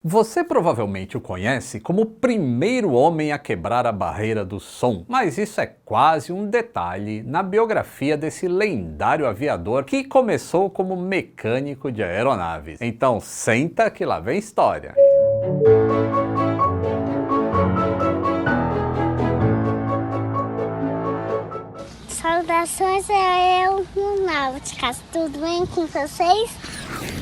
Você provavelmente o conhece como o primeiro homem a quebrar a barreira do som, mas isso é quase um detalhe na biografia desse lendário aviador que começou como mecânico de aeronaves. Então senta que lá vem história. Saudações aeronáuticas, tudo bem com vocês?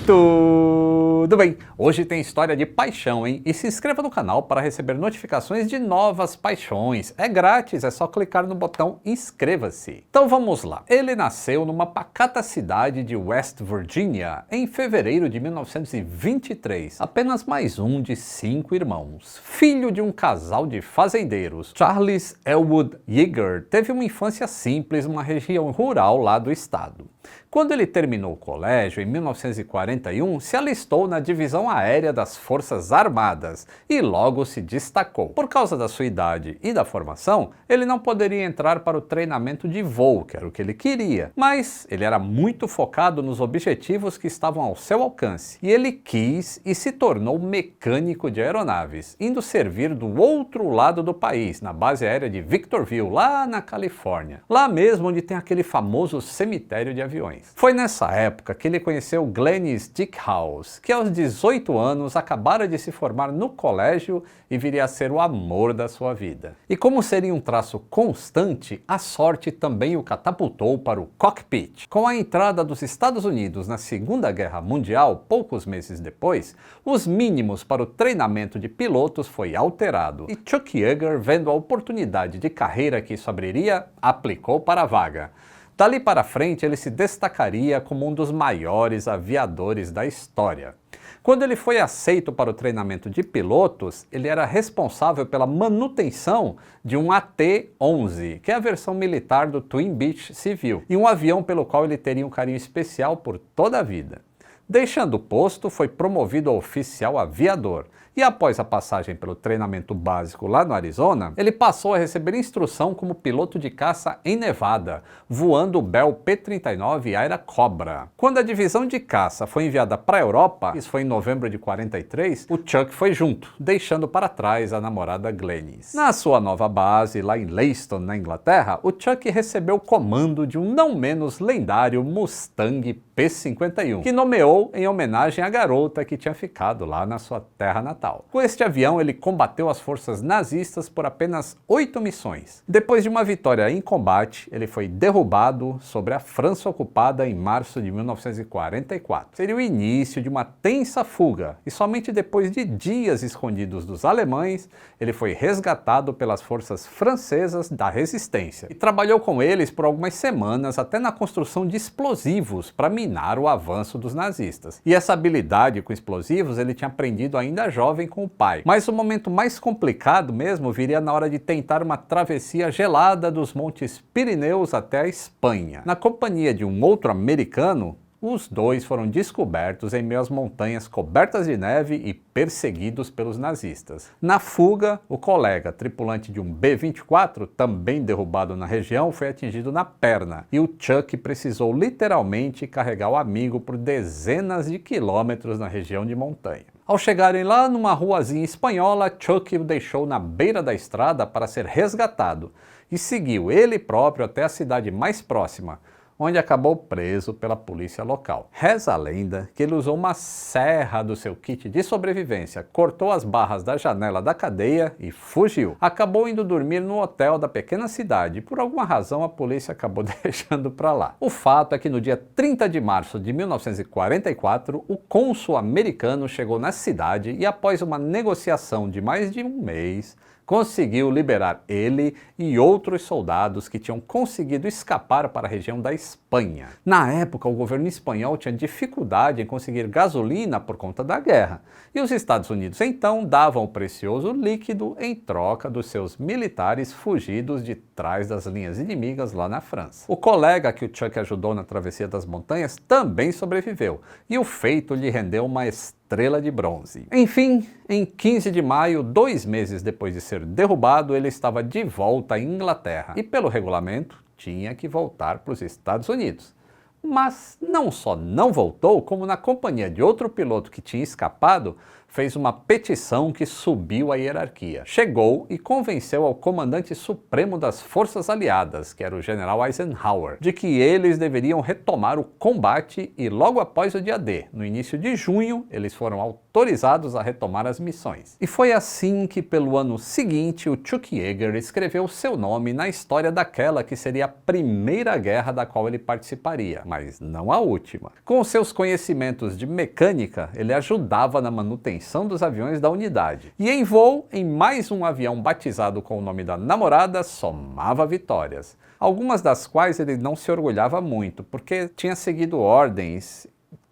Tudo bem, hoje tem história de paixão, hein? E se inscreva no canal para receber notificações de novas paixões. É grátis, é só clicar no botão inscreva-se. Então vamos lá. Ele nasceu numa pacata cidade de West Virginia em fevereiro de 1923. Apenas mais um de 5 irmãos. Filho de um casal de fazendeiros, Charles Elwood Yeager teve uma infância simples numa região rural lá do estado. Quando ele terminou o colégio, em 1941, se alistou na Divisão Aérea das Forças Armadas e logo se destacou. Por causa da sua idade e da formação, ele não poderia entrar para o treinamento de voo, que era o que ele queria, mas ele era muito focado nos objetivos que estavam ao seu alcance, e ele quis e se tornou mecânico de aeronaves, indo servir do outro lado do país, na base aérea de Victorville, lá na Califórnia, lá mesmo onde tem aquele famoso cemitério de aviões. Foi nessa época que ele conheceu Glennis Dickhouse, que aos 18 anos acabara de se formar no colégio e viria a ser o amor da sua vida. E como seria um traço constante, a sorte também o catapultou para o cockpit. Com a entrada dos Estados Unidos na Segunda Guerra Mundial, poucos meses depois, os mínimos para o treinamento de pilotos foi alterado, e Chuck Yeager, vendo a oportunidade de carreira que isso abriria, aplicou para a vaga. Dali para frente, ele se destacaria como um dos maiores aviadores da história. Quando ele foi aceito para o treinamento de pilotos, ele era responsável pela manutenção de um AT-11, que é a versão militar do Twin Beech civil, e um avião pelo qual ele teria um carinho especial por toda a vida. Deixando o posto, foi promovido a oficial aviador, e após a passagem pelo treinamento básico lá no Arizona, ele passou a receber instrução como piloto de caça em Nevada, voando o Bell P-39 Aira Cobra. Quando a divisão de caça foi enviada para a Europa, isso foi em novembro de 43, o Chuck foi junto, deixando para trás a namorada Glennis. Na sua nova base, lá em Leiston, na Inglaterra, o Chuck recebeu o comando de um não menos lendário Mustang P-51, que nomeou em homenagem à garota que tinha ficado lá na sua terra natal. Com este avião, ele combateu as forças nazistas por apenas 8 missões. Depois de uma vitória em combate, ele foi derrubado sobre a França ocupada em março de 1944. Seria o início de uma tensa fuga, e somente depois de dias escondidos dos alemães, ele foi resgatado pelas forças francesas da resistência, e trabalhou com eles por algumas semanas até na construção de explosivos para minar o avanço dos nazistas. E essa habilidade com explosivos ele tinha aprendido ainda jovem com o pai. Mas o momento mais complicado mesmo viria na hora de tentar uma travessia gelada dos Montes Pirineus até a Espanha. Na companhia de um outro americano, os dois foram descobertos em meio às montanhas cobertas de neve e perseguidos pelos nazistas. Na fuga, o colega, tripulante de um B-24, também derrubado na região, foi atingido na perna, e o Chuck precisou literalmente carregar o amigo por dezenas de quilômetros na região de montanha. Ao chegarem lá numa ruazinha espanhola, Chuck o deixou na beira da estrada para ser resgatado e seguiu ele próprio até a cidade mais próxima, onde acabou preso pela polícia local. Reza a lenda que ele usou uma serra do seu kit de sobrevivência, cortou as barras da janela da cadeia e fugiu. Acabou indo dormir no hotel da pequena cidade e por alguma razão a polícia acabou deixando para lá. O fato é que no dia 30 de março de 1944, o cônsul americano chegou na cidade e após uma negociação de mais de um mês, conseguiu liberar ele e outros soldados que tinham conseguido escapar para a região da Espanha. Na época, o governo espanhol tinha dificuldade em conseguir gasolina por conta da guerra, e os Estados Unidos então davam o precioso líquido em troca dos seus militares fugidos de trás das linhas inimigas lá na França. O colega que o Chuck ajudou na travessia das montanhas também sobreviveu, e o feito lhe rendeu uma estrela de bronze. Enfim, em 15 de maio, 2 meses depois de ser derrubado, ele estava de volta à Inglaterra e, pelo regulamento, tinha que voltar para os Estados Unidos. Mas não só não voltou, como na companhia de outro piloto que tinha escapado, fez uma petição que subiu a hierarquia. Chegou e convenceu ao comandante supremo das forças aliadas, que era o general Eisenhower, de que eles deveriam retomar o combate e logo após o dia D, no início de junho, eles foram autorizados a retomar as missões. E foi assim que, pelo ano seguinte, o Chuck Yeager escreveu seu nome na história daquela que seria a primeira guerra da qual ele participaria, mas não a última. Com seus conhecimentos de mecânica, ele ajudava na manutenção dos aviões da unidade. E em voo, em mais um avião batizado com o nome da namorada, somava vitórias. Algumas das quais ele não se orgulhava muito, porque tinha seguido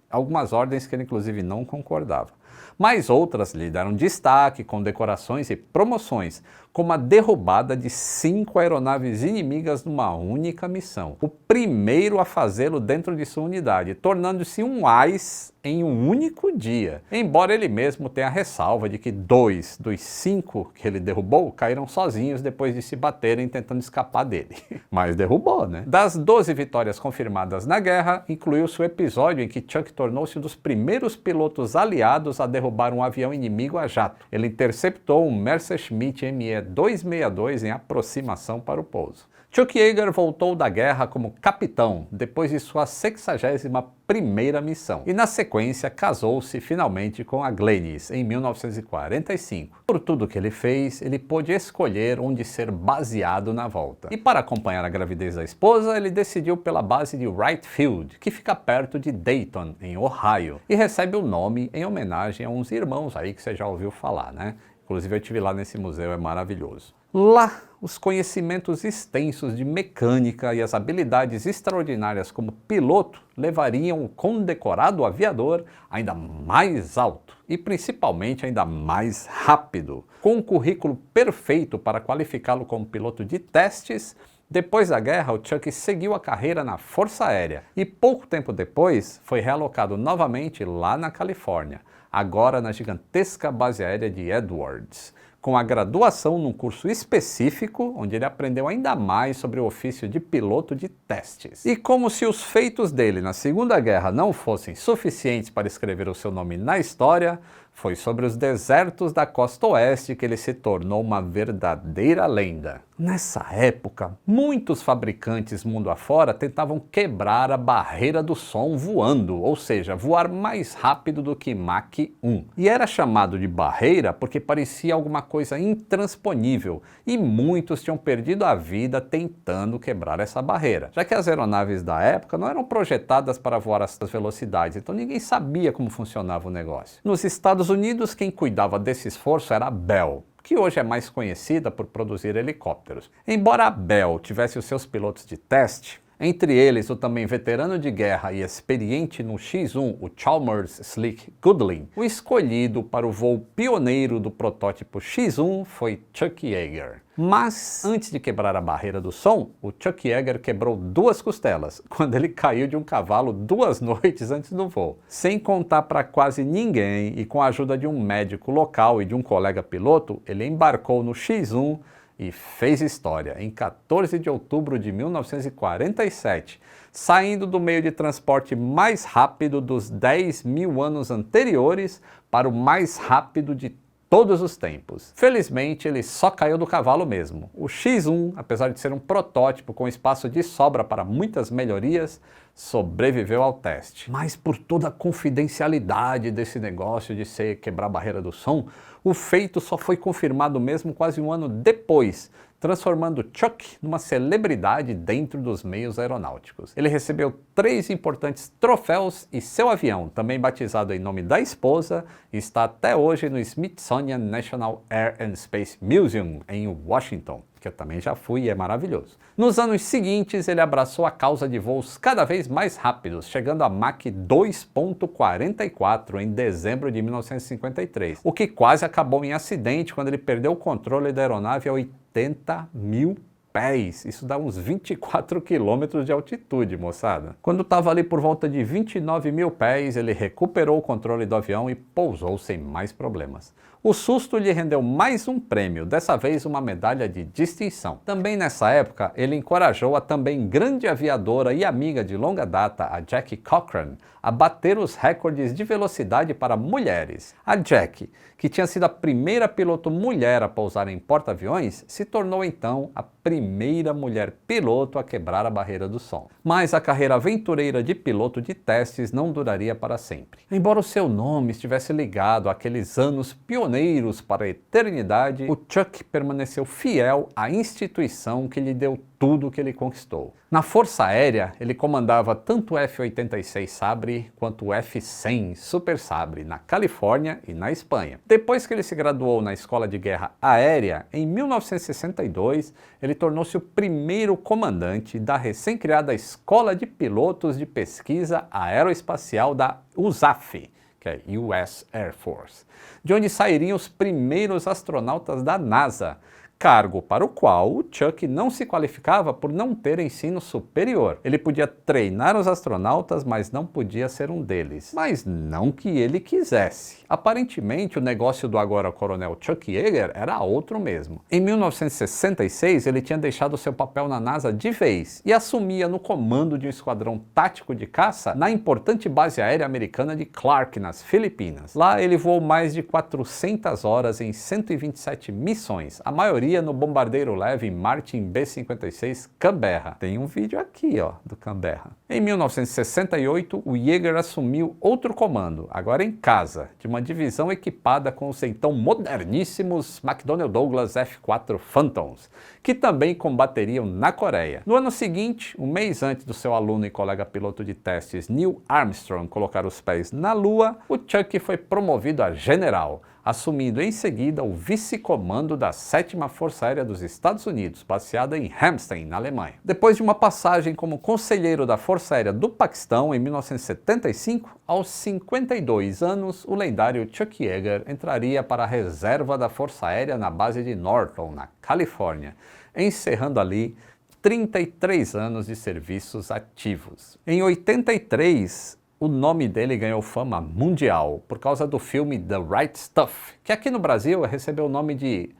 algumas ordens que ele inclusive não concordava. Mas outras lhe deram destaque, com decorações e promoções, como a derrubada de 5 aeronaves inimigas numa única missão. O primeiro a fazê-lo dentro de sua unidade, tornando-se um ás em um único dia. Embora ele mesmo tenha a ressalva de que 2 dos 5 que ele derrubou caíram sozinhos depois de se baterem tentando escapar dele. Mas derrubou, né? Das 12 vitórias confirmadas na guerra, incluiu-se o episódio em que Chuck tornou-se um dos primeiros pilotos aliados a derrubar um avião inimigo a jato. Ele interceptou um Messerschmitt Me-262 em aproximação para o pouso. Chuck Yeager voltou da guerra como capitão depois de sua 61ª missão e na sequência casou-se finalmente com a Glennis em 1945. Por tudo que ele fez, ele pôde escolher onde ser baseado na volta. E para acompanhar a gravidez da esposa, ele decidiu pela base de Wright Field, que fica perto de Dayton, em Ohio, e recebe o nome em homenagem a uns irmãos aí que você já ouviu falar, né? Inclusive eu estive lá nesse museu, é maravilhoso. Lá, os conhecimentos extensos de mecânica e as habilidades extraordinárias como piloto levariam o condecorado aviador ainda mais alto e principalmente ainda mais rápido. Com um currículo perfeito para qualificá-lo como piloto de testes, depois da guerra, o Chuck seguiu a carreira na Força Aérea e pouco tempo depois foi realocado novamente lá na Califórnia, agora na gigantesca base aérea de Edwards, com a graduação num curso específico, onde ele aprendeu ainda mais sobre o ofício de piloto de testes. E como se os feitos dele na Segunda Guerra não fossem suficientes para escrever o seu nome na história, foi sobre os desertos da costa oeste que ele se tornou uma verdadeira lenda. Nessa época, muitos fabricantes mundo afora tentavam quebrar a barreira do som voando, ou seja, voar mais rápido do que Mach 1. E era chamado de barreira porque parecia alguma coisa intransponível, e muitos tinham perdido a vida tentando quebrar essa barreira, já que as aeronaves da época não eram projetadas para voar a essas velocidades, então ninguém sabia como funcionava o negócio. Nos Estados Unidos, quem cuidava desse esforço era a Bell, que hoje é mais conhecida por produzir helicópteros. Embora a Bell tivesse os seus pilotos de teste, entre eles o também veterano de guerra e experiente no X-1, o Chalmers Slick Goodwin, o escolhido para o voo pioneiro do protótipo X-1 foi Chuck Yeager. Mas, antes de quebrar a barreira do som, o Chuck Yeager quebrou 2 costelas, quando ele caiu de um cavalo 2 noites antes do voo. Sem contar para quase ninguém e com a ajuda de um médico local e de um colega piloto, ele embarcou no X-1 e fez história em 14 de outubro de 1947, saindo do meio de transporte mais rápido dos 10.000 anos anteriores para o mais rápido de todos os tempos. Felizmente, ele só caiu do cavalo mesmo. O X-1, apesar de ser um protótipo com espaço de sobra para muitas melhorias, sobreviveu ao teste. Mas por toda a confidencialidade desse negócio de quebrar a barreira do som, o feito só foi confirmado mesmo quase um ano depois, transformando Chuck numa celebridade dentro dos meios aeronáuticos. Ele recebeu 3 importantes troféus e seu avião, também batizado em nome da esposa, está até hoje no Smithsonian National Air and Space Museum, em Washington, que eu também já fui e é maravilhoso. Nos anos seguintes, ele abraçou a causa de voos cada vez mais rápidos, chegando a Mach 2.44 em dezembro de 1953, o que quase acabou em acidente quando ele perdeu o controle da aeronave a 80.000 pés. Isso dá uns 24 quilômetros de altitude, moçada. Quando estava ali por volta de 29 mil pés, ele recuperou o controle do avião e pousou sem mais problemas. O susto lhe rendeu mais um prêmio, dessa vez uma medalha de distinção. Também nessa época, ele encorajou a também grande aviadora e amiga de longa data, a Jackie Cochran, a bater os recordes de velocidade para mulheres. A Jackie, que tinha sido a primeira piloto mulher a pousar em porta-aviões, se tornou então a primeira mulher piloto a quebrar a barreira do som. Mas a carreira aventureira de piloto de testes não duraria para sempre. Embora o seu nome estivesse ligado àqueles anos pioneiros para a eternidade, o Chuck permaneceu fiel à instituição que lhe deu tudo o que ele conquistou. Na Força Aérea, ele comandava tanto o F-86 Sabre quanto o F-100 Super Sabre na Califórnia e na Espanha. Depois que ele se graduou na Escola de Guerra Aérea, em 1962, ele tornou-se o primeiro comandante da recém-criada Escola de Pilotos de Pesquisa Aeroespacial da USAF, que é US Air Force, de onde sairiam os primeiros astronautas da NASA, cargo para o qual o Chuck não se qualificava por não ter ensino superior. Ele podia treinar os astronautas, mas não podia ser um deles. Mas não que ele quisesse. Aparentemente, o negócio do agora coronel Chuck Yeager era outro mesmo. Em 1966, ele tinha deixado seu papel na NASA de vez e assumia no comando de um esquadrão tático de caça na importante base aérea americana de Clark, nas Filipinas. Lá ele voou mais de 400 horas em 127 missões, a maioria no bombardeiro leve Martin B-56 Canberra. Tem um vídeo aqui, ó, do Canberra. Em 1968, o Yeager assumiu outro comando, agora em casa, de uma divisão equipada com os então moderníssimos McDonnell Douglas F-4 Phantoms, que também combateriam na Coreia. No ano seguinte, um mês antes do seu aluno e colega piloto de testes Neil Armstrong colocar os pés na Lua, o Chuck foi promovido a general, assumindo em seguida o vice-comando da 7ª Força Aérea dos Estados Unidos, baseada em Ramstein, na Alemanha. Depois de uma passagem como conselheiro da Força Aérea do Paquistão em 1975, aos 52 anos, o lendário Chuck Yeager entraria para a reserva da Força Aérea na base de Norton, na Califórnia, encerrando ali 33 anos de serviços ativos. Em 83, o nome dele ganhou fama mundial por causa do filme The Right Stuff, que aqui no Brasil recebeu o nome de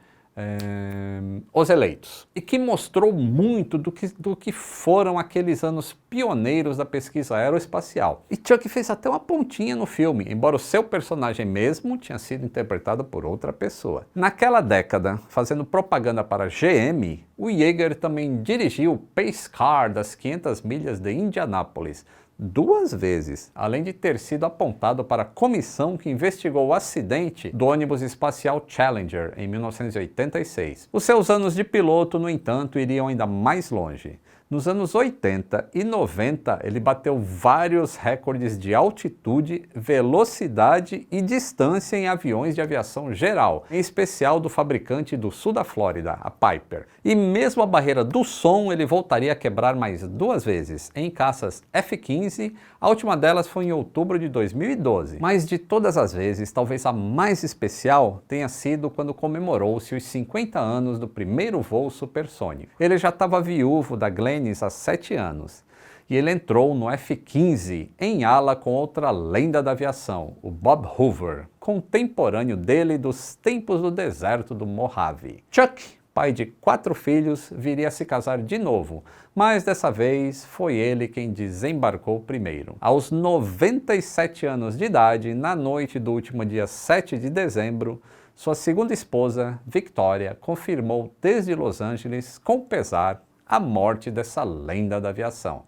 Os Eleitos, e que mostrou muito do que foram aqueles anos pioneiros da pesquisa aeroespacial. E Chuck fez até uma pontinha no filme, embora o seu personagem mesmo tinha sido interpretado por outra pessoa. Naquela década, fazendo propaganda para a GM, o Yeager também dirigiu o Pace Car das 500 milhas de Indianápolis, 2 vezes, além de ter sido apontado para a comissão que investigou o acidente do ônibus espacial Challenger em 1986. Os seus anos de piloto, no entanto, iriam ainda mais longe. Nos anos 80 e 90, ele bateu vários recordes de altitude, velocidade e distância em aviões de aviação geral, em especial do fabricante do sul da Flórida, a Piper. E mesmo a barreira do som ele voltaria a quebrar mais 2 vezes, em caças F-15, a última delas foi em outubro de 2012. Mas de todas as vezes, talvez a mais especial tenha sido quando comemorou-se os 50 anos do primeiro voo supersônico. Ele já estava viúvo da Glenn há 7 anos, e ele entrou no F-15 em ala com outra lenda da aviação, o Bob Hoover, contemporâneo dele dos tempos do deserto do Mojave. Chuck, pai de 4 filhos, viria a se casar de novo, mas dessa vez foi ele quem desembarcou primeiro. Aos 97 anos de idade, na noite do último dia 7 de dezembro, sua segunda esposa, Victoria, confirmou desde Los Angeles, com pesar, a morte dessa lenda da aviação,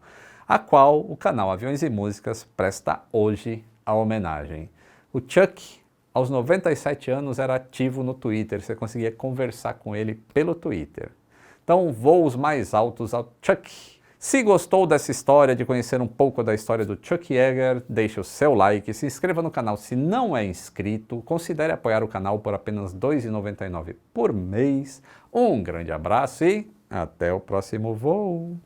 a qual o canal Aviões e Músicas presta hoje a homenagem. O Chuck, aos 97 anos, era ativo no Twitter, você conseguia conversar com ele pelo Twitter. Então, voos mais altos ao Chuck. Se gostou dessa história, de conhecer um pouco da história do Chuck Yeager, deixe o seu like, se inscreva no canal se não é inscrito, considere apoiar o canal por apenas R$ 2,99 por mês. Um grande abraço e até o próximo voo!